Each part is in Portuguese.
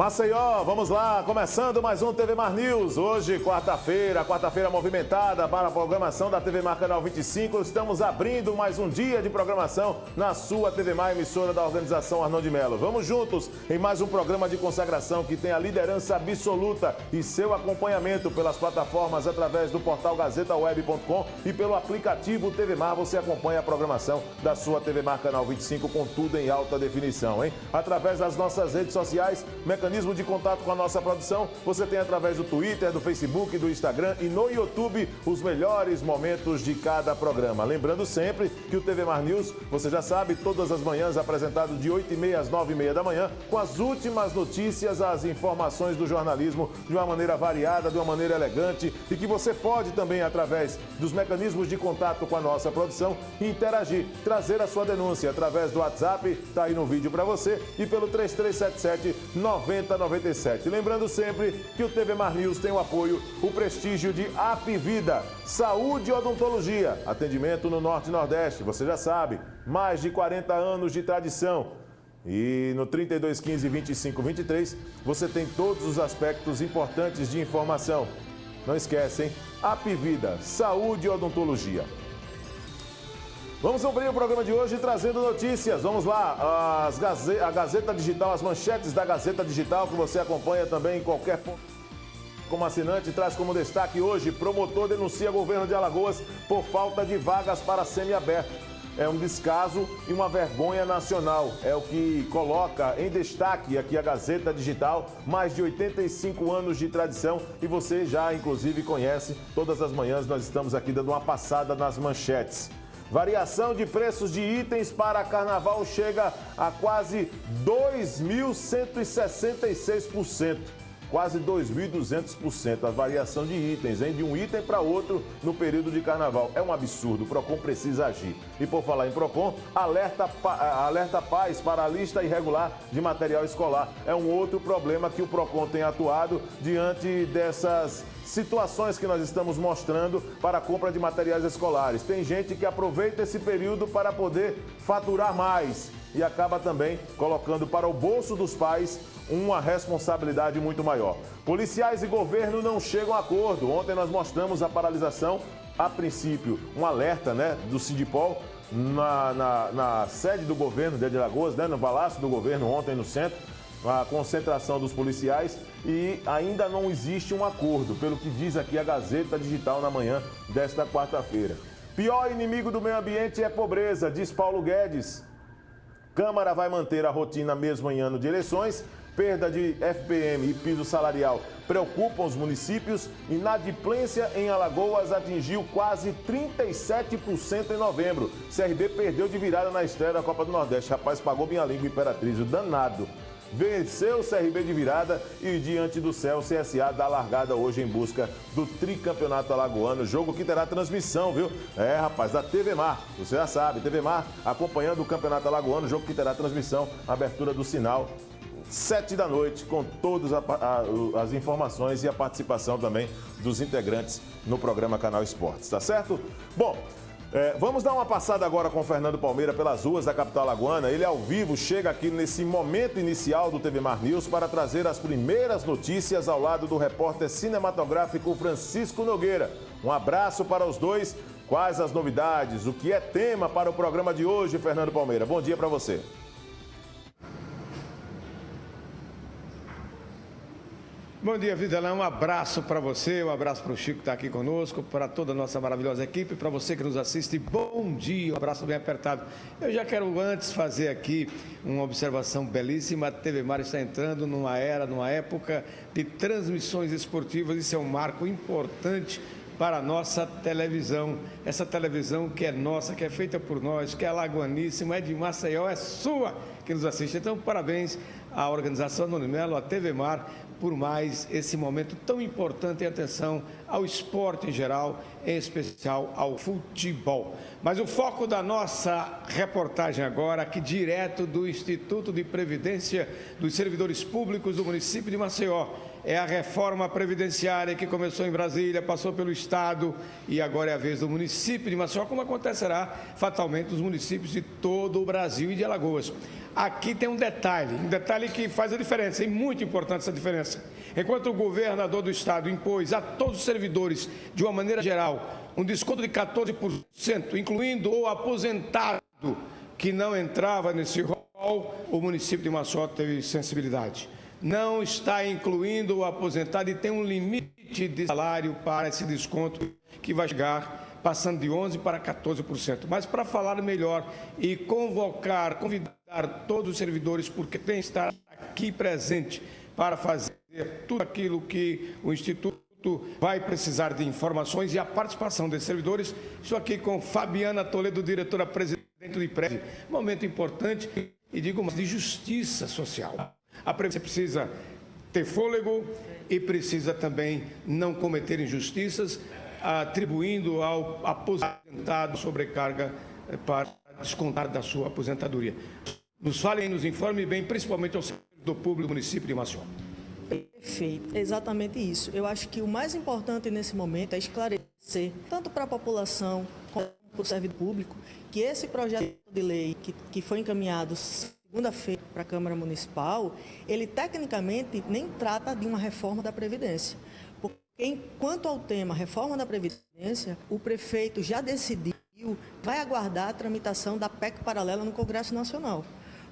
Maceió, vamos lá, começando mais um TV Mar News. Hoje, quarta-feira movimentada para a programação da TV Mar Canal 25. Estamos abrindo mais um dia de programação na sua TV Mar, emissora da organização Arnon de Mello. Vamos juntos em mais um programa de consagração que tem a liderança absoluta e seu acompanhamento pelas plataformas através do portal gazetaweb.com e pelo aplicativo TV Mar. Você acompanha a programação da sua TV Mar Canal 25 com tudo em alta definição, hein? Através das nossas redes sociais, mecanismo de contato com a nossa produção, você tem através do Twitter, do Facebook, do Instagram e no YouTube os melhores momentos de cada programa. Lembrando sempre que o TV Mar News, você já sabe, todas as manhãs apresentado de 8h30 às 9h30 da manhã, com as últimas notícias, as informações do jornalismo de uma maneira variada, de uma maneira elegante e que você pode também, através dos mecanismos de contato com a nossa produção, interagir, trazer a sua denúncia através do WhatsApp, está aí no vídeo para você, e pelo 3377-9097. Lembrando sempre que o TV Mar News tem o apoio, o prestígio de Apvida, saúde e odontologia, atendimento no Norte e Nordeste, você já sabe, mais de 40 anos de tradição. E no 3215-2523 você tem todos os aspectos importantes de informação. Não esquece, hein? Apvida, saúde e odontologia. Vamos abrir o programa de hoje trazendo notícias. Vamos lá, a Gazeta Digital, as manchetes da Gazeta Digital, que você acompanha também em qualquer ponto. Como assinante, traz como destaque hoje: promotor denuncia governo de Alagoas por falta de vagas para semiaberto. É um descaso e uma vergonha nacional. É o que coloca em destaque aqui a Gazeta Digital. Mais de 85 anos de tradição e você já, inclusive, conhece. Todas as manhãs nós estamos aqui dando uma passada nas manchetes. Variação de preços de itens para carnaval chega a quase 2.166%. Quase 2.200% a variação de itens, hein? De um item para outro no período de carnaval. É um absurdo, o PROCON precisa agir. E por falar em PROCON, alerta pais para a lista irregular de material escolar. É um outro problema que o PROCON tem atuado diante dessas situações que nós estamos mostrando para a compra de materiais escolares. Tem gente que aproveita esse período para poder faturar mais e acaba também colocando para o bolso dos pais uma responsabilidade muito maior. Policiais e governo não chegam a acordo. Ontem nós mostramos a paralisação, a princípio, um alerta, né, do Sindipol na sede do governo de Alagoas, né, no Palácio do Governo, ontem no centro, a concentração dos policiais, e ainda não existe um acordo, pelo que diz aqui a Gazeta Digital na manhã desta quarta-feira. Pior inimigo do meio ambiente é pobreza, diz Paulo Guedes. Câmara vai manter a rotina mesmo em ano de eleições. Perda de FPM e piso salarial preocupam os municípios. Inadimplência em Alagoas atingiu quase 37% em novembro. CRB perdeu de virada na estreia da Copa do Nordeste. Rapaz, pagou minha língua, Imperatriz, o danado. Venceu o CRB de virada e diante do céu, o CSA dá largada hoje em busca do tricampeonato alagoano. Jogo que terá transmissão, viu? É, rapaz, da TV Mar. Você já sabe, TV Mar acompanhando o campeonato alagoano. Jogo que terá transmissão, abertura do sinal, 7 da noite, com todas as informações e a participação também dos integrantes no programa Canal Esportes, tá certo? Bom, vamos dar uma passada agora com o Fernando Palmeira pelas ruas da capital alagoana. Ele ao vivo chega aqui nesse momento inicial do TV Mar News para trazer as primeiras notícias ao lado do repórter cinematográfico Francisco Nogueira. Um abraço para os dois. Quais as novidades? O que é tema para o programa de hoje, Fernando Palmeira? Bom dia para você. Bom dia, Videlão. Um abraço para você, um abraço para o Chico que está aqui conosco, para toda a nossa maravilhosa equipe, para você que nos assiste, bom dia, um abraço bem apertado. Eu já quero antes fazer aqui uma observação belíssima. A TV Mar está entrando numa época de transmissões esportivas. Isso é um marco importante para a nossa televisão, essa televisão que é nossa, que é feita por nós, que é alagoaníssima, é de Maceió, é sua que nos assiste. Então, parabéns à organização Arnon de Mello, à TV Mar, por mais esse momento tão importante. E atenção ao esporte em geral, em especial ao futebol. Mas o foco da nossa reportagem agora, aqui direto do Instituto de Previdência dos Servidores Públicos do município de Maceió, é a reforma previdenciária que começou em Brasília, passou pelo Estado e agora é a vez do município de Maceió, como acontecerá fatalmente nos municípios de todo o Brasil e de Alagoas. Aqui tem um detalhe que faz a diferença, e muito importante essa diferença. Enquanto o governador do Estado impôs a todos os servidores, de uma maneira geral, um desconto de 14%, incluindo o aposentado que não entrava nesse rol, o município de Maceió teve sensibilidade. Não está incluindo o aposentado e tem um limite de salário para esse desconto que vai chegar passando de 11% para 14%. Mas para falar melhor e convidar todos os servidores, porque tem que estar aqui presente para fazer tudo aquilo que o Instituto vai precisar de informações e a participação desses servidores. Estou aqui com Fabiana Toledo, diretora-presidente do IPREV. Momento importante e digo mais, de justiça social. A Previdência precisa ter fôlego e precisa também não cometer injustiças, atribuindo ao aposentado sobrecarga para descontar da sua aposentadoria. Nos fale e nos informe bem, principalmente ao servidor público do município de Maceió. Perfeito, exatamente isso. Eu acho que o mais importante nesse momento é esclarecer, tanto para a população como para o servidor público, que esse projeto de lei que foi encaminhado segunda-feira para a Câmara Municipal, ele tecnicamente nem trata de uma reforma da Previdência. Porque enquanto ao tema reforma da Previdência, o prefeito já decidiu, vai aguardar a tramitação da PEC paralela no Congresso Nacional,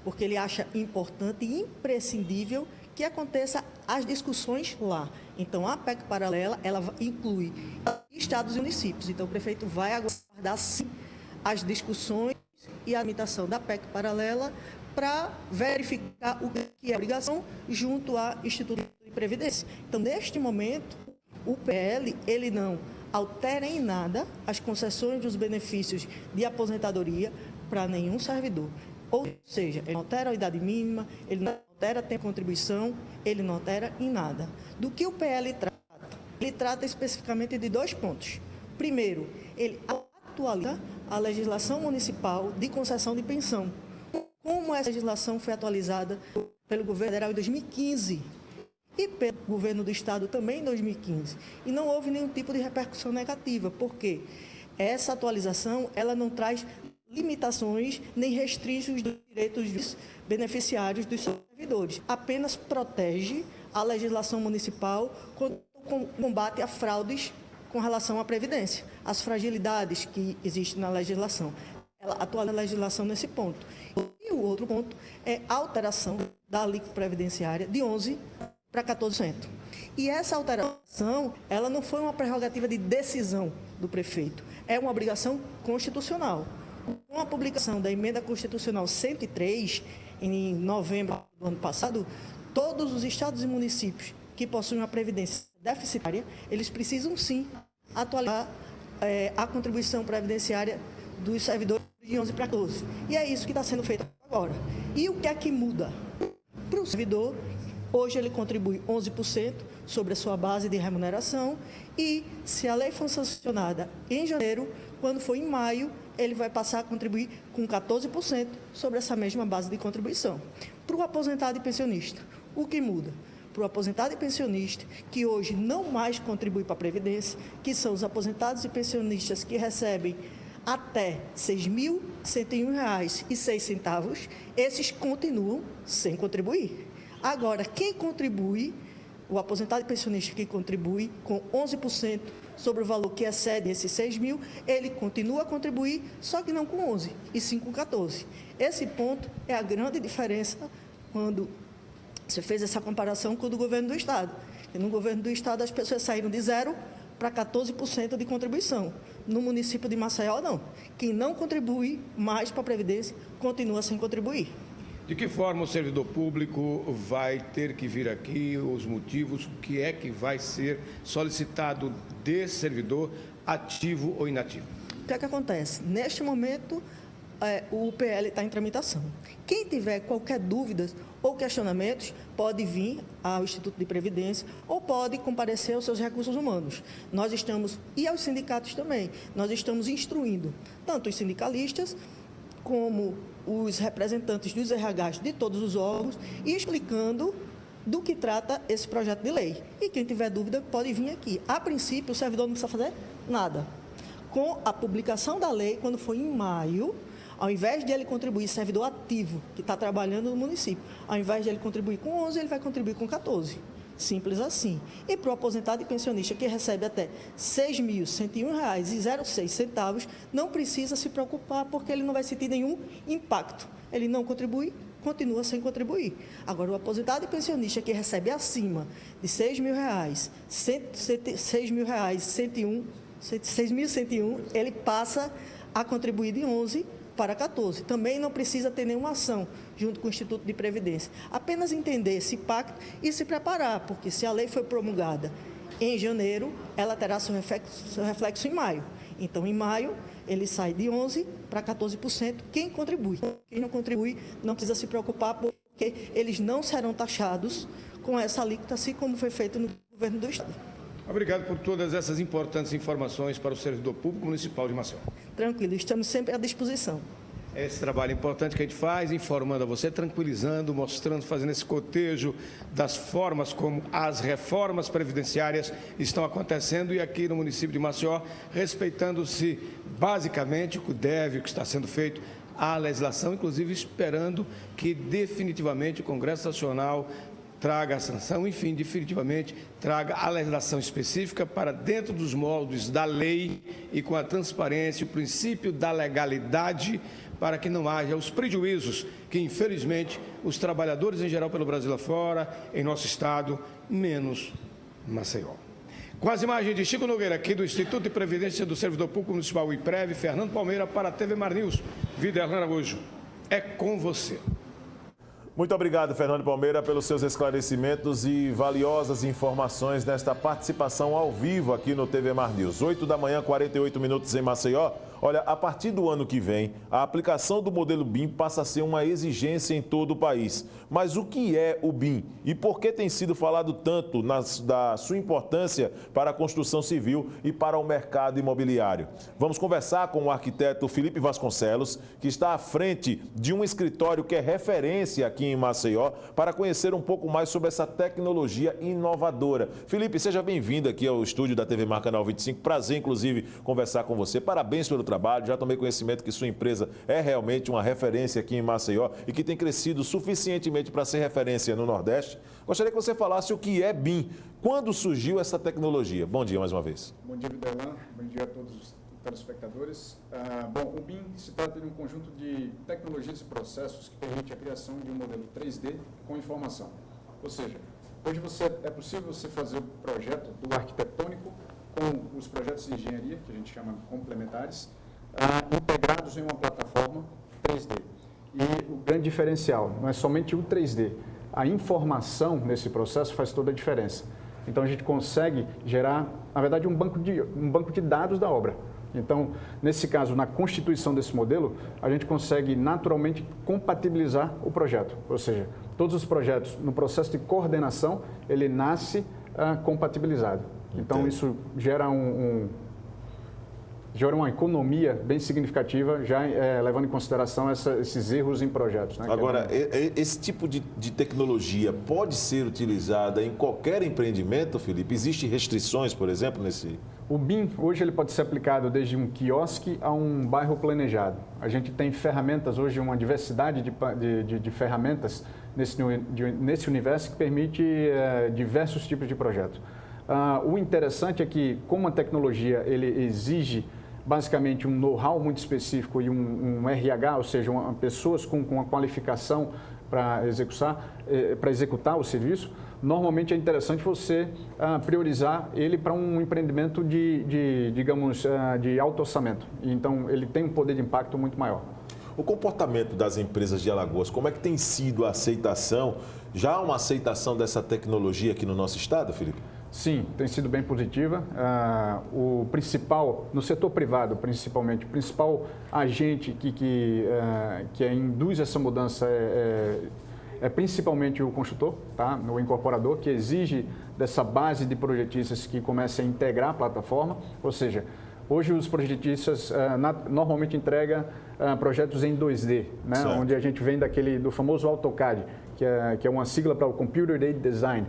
porque ele acha importante e imprescindível que aconteça as discussões lá. Então, a PEC paralela, ela inclui estados e municípios. Então, o prefeito vai aguardar, sim, as discussões e a tramitação da PEC paralela para verificar o que é obrigação junto ao Instituto de Previdência. Então, neste momento, o PL, ele não altera em nada as concessões dos benefícios de aposentadoria para nenhum servidor. Ou seja, ele não altera a idade mínima, ele não altera tempo de contribuição, ele não altera em nada. Do que o PL trata? Ele trata especificamente de 2 pontos. Primeiro, ele atualiza a legislação municipal de concessão de pensão. Como essa legislação foi atualizada pelo governo federal em 2015 e pelo governo do estado também em 2015. E não houve nenhum tipo de repercussão negativa, porque essa atualização ela não traz limitações nem restringe os direitos dos beneficiários dos servidores. Apenas protege a legislação municipal contra o combate a fraudes com relação à Previdência, as fragilidades que existem na legislação. Ela atualiza a legislação nesse ponto. E o outro ponto é a alteração da alíquota previdenciária de 11% para 14%. E essa alteração, ela não foi uma prerrogativa de decisão do prefeito, é uma obrigação constitucional. Com a publicação da Emenda Constitucional 103, em novembro do ano passado, todos os estados e municípios que possuem uma previdência deficitária, eles precisam sim atualizar a contribuição previdenciária dos servidores de 11 para 14. E é isso que está sendo feito agora. E o que é que muda? Para o servidor, hoje ele contribui 11% sobre a sua base de remuneração e, se a lei for sancionada em janeiro, quando for em maio, ele vai passar a contribuir com 14% sobre essa mesma base de contribuição. Para o aposentado e pensionista, o que muda? Para o aposentado e pensionista, que hoje não mais contribui para a Previdência, que são os aposentados e pensionistas que recebem até R$ 6.101,06, esses continuam sem contribuir. Agora, quem contribui, o aposentado e pensionista que contribui com 11% sobre o valor que excede esses 6 mil, ele continua a contribuir, só que não com 11, e sim com 14. Esse ponto é a grande diferença quando você fez essa comparação com o do governo do Estado. E no governo do Estado, as pessoas saíram de 0% para 14% de contribuição. No município de Maceió, não. Quem não contribui mais para a Previdência, continua sem contribuir. De que forma o servidor público vai ter que vir aqui, os motivos, o que é que vai ser solicitado desse servidor, ativo ou inativo? O que é que acontece? Neste momento, o PL está em tramitação. Quem tiver qualquer dúvida ou questionamentos, pode vir ao Instituto de Previdência ou pode comparecer aos seus recursos humanos. Nós estamos, e aos sindicatos também, nós estamos instruindo tanto os sindicalistas como os representantes dos RHs de todos os órgãos e explicando do que trata esse projeto de lei. E quem tiver dúvida pode vir aqui. A princípio, o servidor não precisa fazer nada. Com a publicação da lei, quando foi em maio, ao invés de ele contribuir, servidor ativo, que está trabalhando no município, ao invés de ele contribuir com 11, ele vai contribuir com 14. Simples assim. E para o aposentado e pensionista que recebe até R$ 6.101,06, não precisa se preocupar, porque ele não vai sentir nenhum impacto. Ele não contribui, continua sem contribuir. Agora, o aposentado e pensionista que recebe acima de R$ 6.101, ele passa a contribuir de 11 para 14. Também não precisa ter nenhuma ação junto com o Instituto de Previdência. Apenas entender esse pacto e se preparar, porque se a lei foi promulgada em janeiro, ela terá seu reflexo em maio. Então, em maio, ele sai de 11% para 14%. Quem contribui? Quem não contribui não precisa se preocupar, porque eles não serão taxados com essa alíquota, assim como foi feito no governo do Estado. Obrigado por todas essas importantes informações para o servidor público municipal de Maceió. Tranquilo, estamos sempre à disposição. Esse trabalho importante que a gente faz, informando a você, tranquilizando, mostrando, fazendo esse cotejo das formas como as reformas previdenciárias estão acontecendo e aqui no município de Maceió, respeitando-se basicamente o que deve, o que está sendo feito, a legislação, inclusive esperando que definitivamente o Congresso Nacional traga a sanção, enfim, definitivamente traga a legislação específica para dentro dos moldes da lei e com a transparência, o princípio da legalidade, para que não haja os prejuízos que, infelizmente, os trabalhadores em geral pelo Brasil afora, em nosso estado, menos Maceió. Com as imagens de Chico Nogueira, aqui do Instituto de Previdência do Servidor Público Municipal IPREV, Fernando Palmeira para a TV Mar News. Viderlan Araújo, é com você. Muito obrigado, Fernando Palmeira, pelos seus esclarecimentos e valiosas informações nesta participação ao vivo aqui no TV Mar News. 8 da manhã, 48 minutos em Maceió. Olha, a partir do ano que vem, a aplicação do modelo BIM passa a ser uma exigência em todo o país. Mas o que é o BIM e por que tem sido falado tanto da sua importância para a construção civil e para o mercado imobiliário? Vamos conversar com o arquiteto Felipe Vasconcelos, que está à frente de um escritório que é referência aqui em Maceió, para conhecer um pouco mais sobre essa tecnologia inovadora. Felipe, seja bem-vindo aqui ao estúdio da TV Mar Canal 25. Prazer, inclusive, conversar com você. Parabéns pelo trabalho. Já tomei conhecimento que sua empresa é realmente uma referência aqui em Maceió e que tem crescido suficientemente para ser referência no Nordeste. Gostaria que você falasse o que é BIM. Quando surgiu essa tecnologia? Bom dia mais uma vez. Bom dia, Viderlan. Bom dia a todos os telespectadores. Bom, o BIM se trata de um conjunto de tecnologias e processos que permite a criação de um modelo 3D com informação. Ou seja, hoje é possível você fazer o projeto do arquitetônico com os projetos de engenharia, que a gente chama complementares, integrados em uma plataforma 3D. E o grande diferencial não é somente o 3D. A informação nesse processo faz toda a diferença. Então, a gente consegue gerar, na verdade, um banco de dados da obra. Então, nesse caso, na constituição desse modelo, a gente consegue naturalmente compatibilizar o projeto. Ou seja, todos os projetos, no processo de coordenação, ele nasce compatibilizado. Então, isso gera uma economia bem significativa, já levando em consideração esses erros em projetos. Né? Agora, esse tipo de tecnologia pode ser utilizada em qualquer empreendimento, Felipe? Existem restrições, por exemplo, nesse... O BIM, hoje, ele pode ser aplicado desde um quiosque a um bairro planejado. A gente tem ferramentas, hoje, uma diversidade de ferramentas nesse universo que permite diversos tipos de projetos. O interessante é que, como a tecnologia ele exige basicamente um know-how muito específico e um RH, ou seja, pessoas com uma qualificação para executar o serviço, normalmente é interessante você priorizar ele para um empreendimento de alto orçamento. Então, ele tem um poder de impacto muito maior. O comportamento das empresas de Alagoas, como é que tem sido a aceitação? Já há uma aceitação dessa tecnologia aqui no noi estado, Felipe? Sim, tem sido bem positiva. O principal, no setor privado principalmente, o principal agente que induz essa mudança é principalmente o construtor, tá? O incorporador, que exige dessa base de projetistas que comece a integrar a plataforma. Ou seja, hoje os projetistas normalmente entregam projetos em 2D, né? Onde a gente vem do famoso AutoCAD, que é uma sigla para o Computer Aided Design.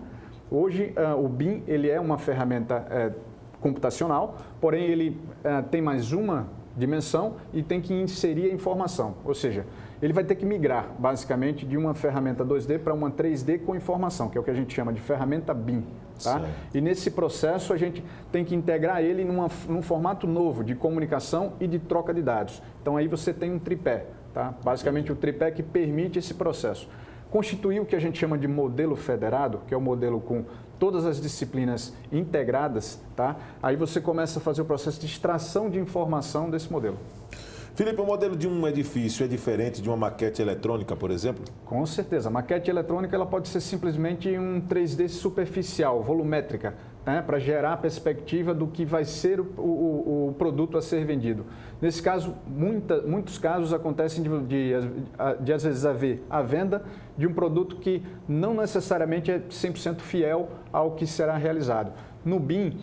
Hoje, o BIM ele é uma ferramenta computacional, porém ele tem mais uma dimensão e tem que inserir a informação, ou seja, ele vai ter que migrar basicamente de uma ferramenta 2D para uma 3D com informação, que é o que a gente chama de ferramenta BIM. Tá? E nesse processo a gente tem que integrar ele num formato novo de comunicação e de troca de dados. Então aí você tem um tripé, tá? Basicamente o tripé que permite esse processo. Constituir o que a gente chama de modelo federado, que é o modelo com todas as disciplinas integradas, tá? Aí você começa a fazer o processo de extração de informação desse modelo. Felipe, o modelo de um edifício é diferente de uma maquete eletrônica, por exemplo? Com certeza. A maquete eletrônica ela pode ser simplesmente um 3D superficial, volumétrica, né? Para gerar a perspectiva do que vai ser o produto a ser vendido. Nesse caso, muitos casos acontecem de às vezes haver a venda de um produto que não necessariamente é 100% fiel ao que será realizado. No BIM,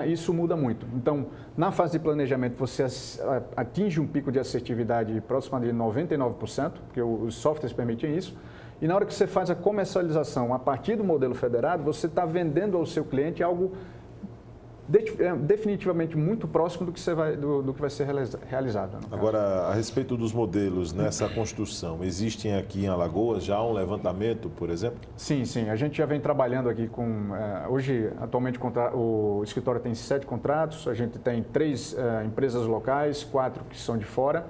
isso muda muito. Então, na fase de planejamento, você atinge um pico de assertividade próximo de 99%, porque os softwares permitem isso. E na hora que você faz a comercialização a partir do modelo federado, você está vendendo ao seu cliente algo definitivamente muito próximo do que vai ser realizado. Agora, a respeito dos modelos nessa construção, existem aqui em Alagoas já um levantamento, por exemplo? Sim, sim. A gente já vem trabalhando aqui com... hoje, atualmente, o escritório tem 7 contratos, a gente tem 3 empresas locais, 4 que são de fora,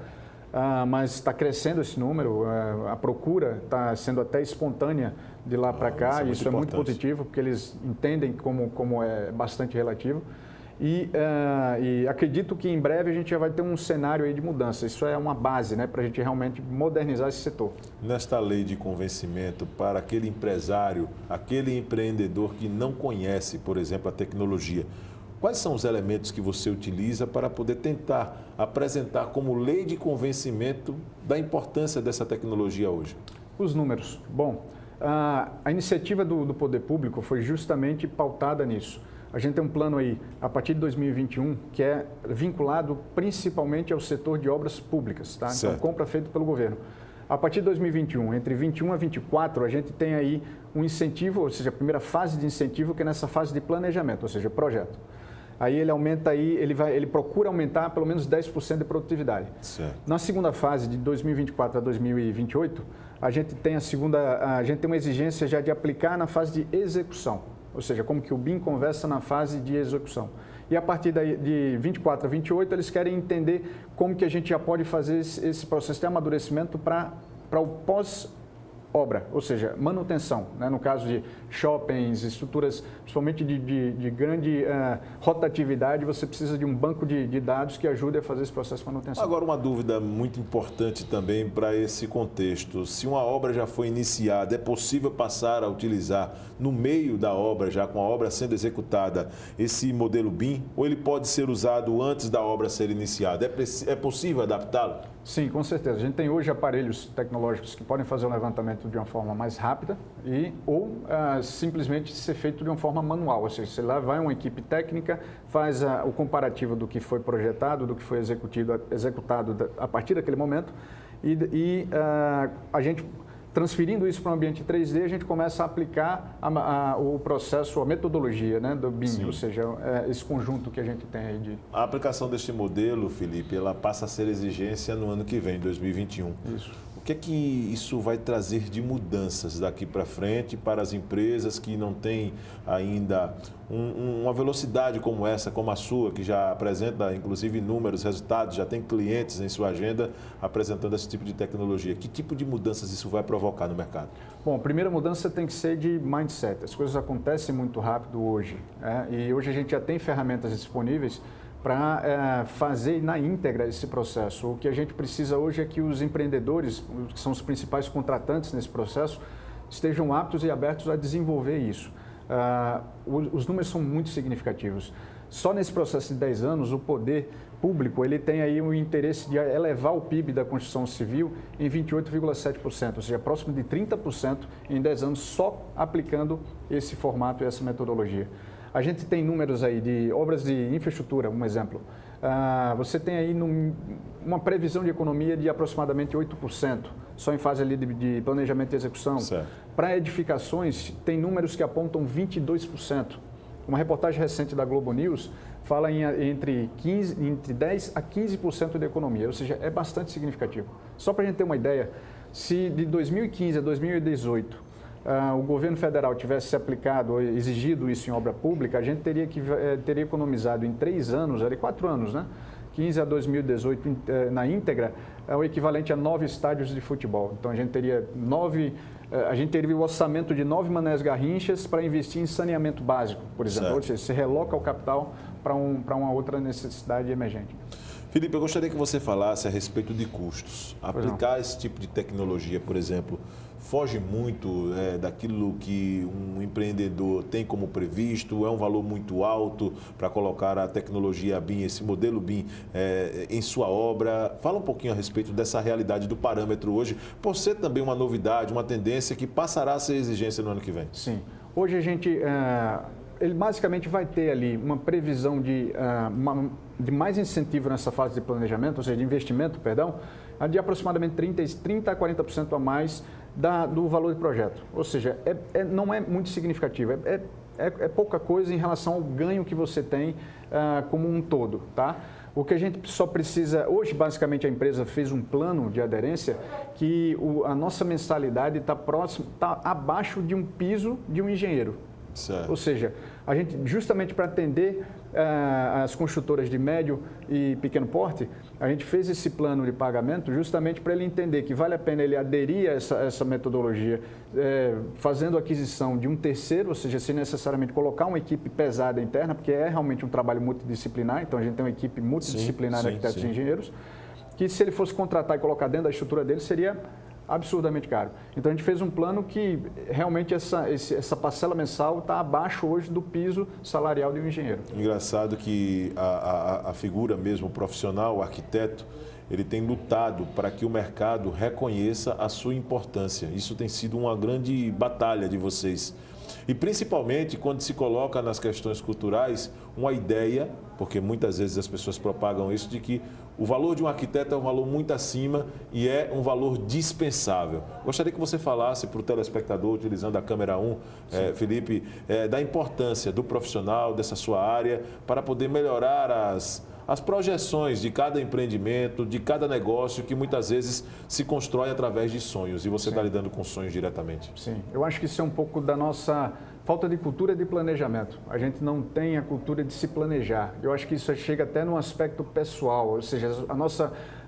mas está crescendo esse número, a procura está sendo até espontânea de lá para cá, e isso é muito positivo, porque eles entendem como é bastante relativo. E acredito que em breve a gente já vai ter um cenário aí de mudança. Isso é uma base, né, para a gente realmente modernizar esse setor. Nesta lei de convencimento, para aquele empresário, aquele empreendedor que não conhece, por exemplo, a tecnologia, quais são os elementos que você utiliza para poder tentar apresentar como lei de convencimento da importância dessa tecnologia hoje? Os números. Bom, a iniciativa do poder público foi justamente pautada nisso. A gente tem um plano aí, a partir de 2021, que é vinculado principalmente ao setor de obras públicas, tá? Então, compra feita pelo governo. A partir de 2021, entre 21 a 24, a gente tem aí um incentivo, ou seja, a primeira fase de incentivo, que é nessa fase de planejamento, ou seja, projeto. Aí ele aumenta aí, ele procura aumentar pelo menos 10% de produtividade. Certo. Na segunda fase, de 2024 a 2028, a gente tem uma exigência já de aplicar na fase de execução, ou seja, como que o BIM conversa na fase de execução. E a partir de 24 a 28, eles querem entender como que a gente já pode fazer esse processo de amadurecimento para o pós-obra, ou seja, manutenção, né? No caso de shoppings, estruturas, principalmente de grande rotatividade, você precisa de um banco de dados que ajude a fazer esse processo de manutenção. Agora, uma dúvida muito importante também para esse contexto. Se uma obra já foi iniciada, é possível passar a utilizar no meio da obra, já com a obra sendo executada, esse modelo BIM? Ou ele pode ser usado antes da obra ser iniciada? É possível adaptá-lo? Sim, com certeza. A gente tem hoje aparelhos tecnológicos que podem fazer o levantamento de uma forma mais rápida ou simplesmente ser feito de uma forma manual. Ou seja, lá vai uma equipe técnica, faz o comparativo do que foi projetado, do que foi executado a partir daquele momento e a gente, transferindo isso para um ambiente 3D, a gente começa a aplicar o processo, a metodologia, né, do BIM, Sim. Ou seja, esse conjunto que a gente tem aí de... A aplicação deste modelo, Felipe, ela passa a ser exigência no ano que vem, 2021. Isso. O que é que isso vai trazer de mudanças daqui para frente para as empresas que não têm ainda uma velocidade como essa, como a sua, que já apresenta inclusive números, resultados, já tem clientes em sua agenda apresentando esse tipo de tecnologia? Que tipo de mudanças isso vai provocar no mercado? Bom, a primeira mudança tem que ser de mindset. As coisas acontecem muito rápido hoje, né? E hoje a gente já tem ferramentas disponíveis para fazer na íntegra esse processo. O que a gente precisa hoje é que os empreendedores, que são os principais contratantes nesse processo, estejam aptos e abertos a desenvolver isso. Os números são muito significativos. Só nesse processo de 10 anos, o poder público ele tem aí o interesse de elevar o PIB da construção civil em 28,7%, ou seja, próximo de 30% em 10 anos, só aplicando esse formato e essa metodologia. A gente tem números aí de obras de infraestrutura, um exemplo. você tem aí uma previsão de economia de aproximadamente 8%, só em fase ali de planejamento e execução. Para edificações, tem números que apontam 22%. Uma reportagem recente da Globo News fala entre 10% a 15% de economia, ou seja, é bastante significativo. Só para a gente ter uma ideia, se de 2015 a 2018 o governo federal tivesse aplicado ou exigido isso em obra pública, a gente teria economizado em 3 anos, 4 anos, né? 15 a 2018 na íntegra, é o equivalente a 9 estádios de futebol. Então a gente teria o orçamento de 9 Manés Garrinchas para investir em saneamento básico, por exemplo. Ou seja, se reloca o capital para uma outra necessidade emergente. Felipe, eu gostaria que você falasse a respeito de custos. Aplicar esse tipo de tecnologia, por exemplo, foge muito daquilo que um empreendedor tem como previsto? É um valor muito alto para colocar a tecnologia BIM, esse modelo BIM, em sua obra? Fala um pouquinho a respeito dessa realidade do parâmetro hoje, por ser também uma novidade, uma tendência que passará a ser exigência no ano que vem. Sim. Hoje a gente... ele basicamente vai ter ali uma previsão de mais incentivo nessa fase de planejamento, ou seja, de investimento, de aproximadamente 30% a 40% a mais do valor do projeto. Ou seja, não é muito significativo, é pouca coisa em relação ao ganho que você tem como um todo, tá? O que a gente só precisa... Hoje, basicamente, a empresa fez um plano de aderência que a nossa mensalidade está abaixo de um piso de um engenheiro. Certo. Ou seja, a gente, justamente para atender as construtoras de médio e pequeno porte, a gente fez esse plano de pagamento justamente para ele entender que vale a pena ele aderir a essa metodologia, fazendo aquisição de um terceiro, ou seja, sem necessariamente colocar uma equipe pesada interna, porque é realmente um trabalho multidisciplinar, então a gente tem uma equipe multidisciplinar de arquitetos e engenheiros, que se ele fosse contratar e colocar dentro da estrutura dele, seria absurdamente caro. Então a gente fez um plano que realmente essa parcela mensal está abaixo hoje do piso salarial de um engenheiro. Engraçado que a figura mesmo, o profissional, o arquiteto, ele tem lutado para que o mercado reconheça a sua importância. Isso tem sido uma grande batalha de vocês. E principalmente quando se coloca nas questões culturais uma ideia, porque muitas vezes as pessoas propagam isso, de que o valor de um arquiteto é um valor muito acima e é um valor dispensável. Gostaria que você falasse para o telespectador, utilizando a câmera 1, Felipe, da importância do profissional, dessa sua área, para poder melhorar as projeções de cada empreendimento, de cada negócio que muitas vezes se constrói através de sonhos. E você está lidando com sonhos diretamente. Sim, eu acho que isso é um pouco da nossa falta de cultura de planejamento. A gente não tem a cultura de se planejar. Eu acho que isso chega até no aspecto pessoal, ou seja,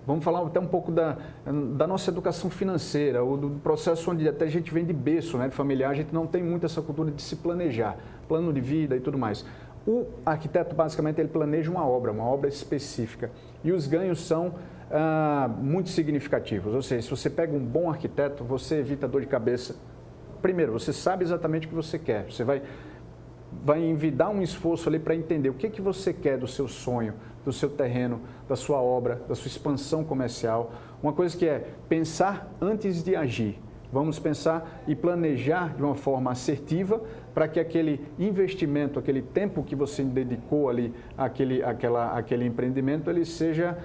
vamos falar até um pouco da nossa educação financeira, ou do processo onde até a gente vem de berço, né, de familiar, a gente não tem muito essa cultura de se planejar, plano de vida e tudo mais. O arquiteto, basicamente, ele planeja uma obra específica, e os ganhos são muito significativos. Ou seja, se você pega um bom arquiteto, você evita dor de cabeça. Primeiro, você sabe exatamente o que você quer. Você vai envidar um esforço ali para entender o que você quer do seu sonho, do seu terreno, da sua obra, da sua expansão comercial. Uma coisa que é pensar antes de agir. Vamos pensar e planejar de uma forma assertiva para que aquele investimento, aquele tempo que você dedicou ali àquele empreendimento, ele seja,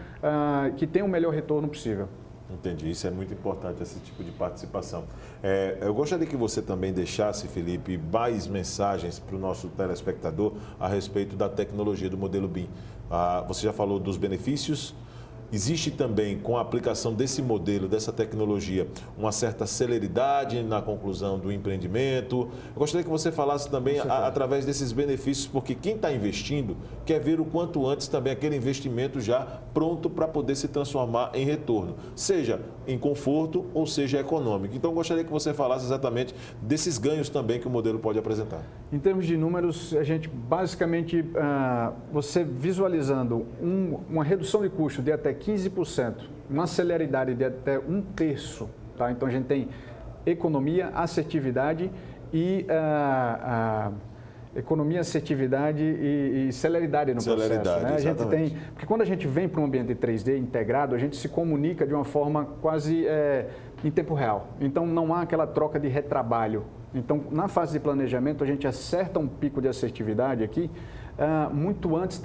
que tenha o melhor retorno possível. Entendi, isso é muito importante, esse tipo de participação. Eu gostaria que você também deixasse, Felipe, mais mensagens para o nosso telespectador a respeito da tecnologia do modelo BIM. Você já falou dos benefícios. Existe também, com a aplicação desse modelo, dessa tecnologia, uma certa celeridade na conclusão do empreendimento. Eu gostaria que você falasse também através desses benefícios, porque quem está investindo quer ver o quanto antes também aquele investimento já pronto para poder se transformar em retorno, seja em conforto ou seja econômico. Então, eu gostaria que você falasse exatamente desses ganhos também que o modelo pode apresentar. Em termos de números, a gente basicamente, você visualizando uma redução de custo de até 15%, uma celeridade de até 1/3, tá? Então a gente tem economia, assertividade e celeridade no processo, né? A gente tem, porque quando a gente vem para um ambiente 3D integrado, a gente se comunica de uma forma quase em tempo real. Então não há aquela troca de retrabalho. Então, na fase de planejamento, a gente acerta um pico de assertividade aqui muito antes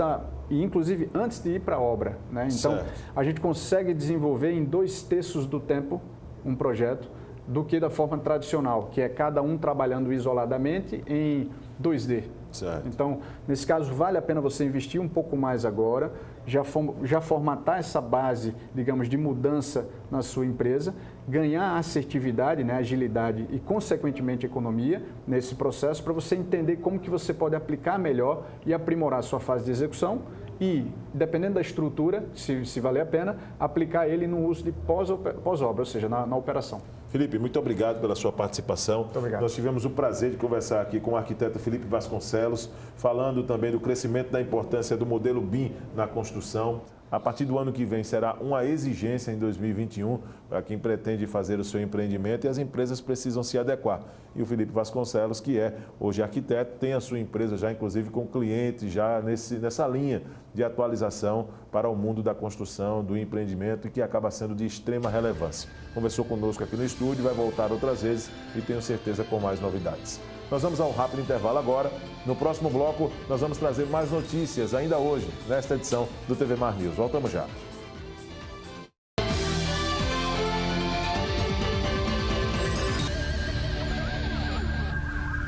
e inclusive antes de ir para a obra, né? Então, Certo. a gente consegue desenvolver em 2/3 do tempo um projeto do que da forma tradicional, que é cada um trabalhando isoladamente em 2D. Certo. Então, nesse caso, vale a pena você investir um pouco mais agora, já formatar essa base, digamos, de mudança na sua empresa, ganhar assertividade, né, agilidade e, consequentemente, economia nesse processo para você entender como que você pode aplicar melhor e aprimorar a sua fase de execução e, dependendo da estrutura, se valer a pena, aplicar ele no uso de pós-obra, ou seja, na operação. Felipe, muito obrigado pela sua participação. Muito obrigado. Nós tivemos o prazer de conversar aqui com o arquiteto Felipe Vasconcelos, falando também do crescimento da importância do modelo BIM na construção. A partir do ano que vem será uma exigência em 2021 para quem pretende fazer o seu empreendimento e as empresas precisam se adequar. E o Felipe Vasconcelos, que é hoje arquiteto, tem a sua empresa já inclusive com clientes já nessa linha de atualização para o mundo da construção, do empreendimento e que acaba sendo de extrema relevância. Conversou conosco aqui no estúdio, vai voltar outras vezes e tenho certeza com mais novidades. Nós vamos a um rápido intervalo agora. No próximo bloco, nós vamos trazer mais notícias ainda hoje, nesta edição do TV Mar News. Voltamos já.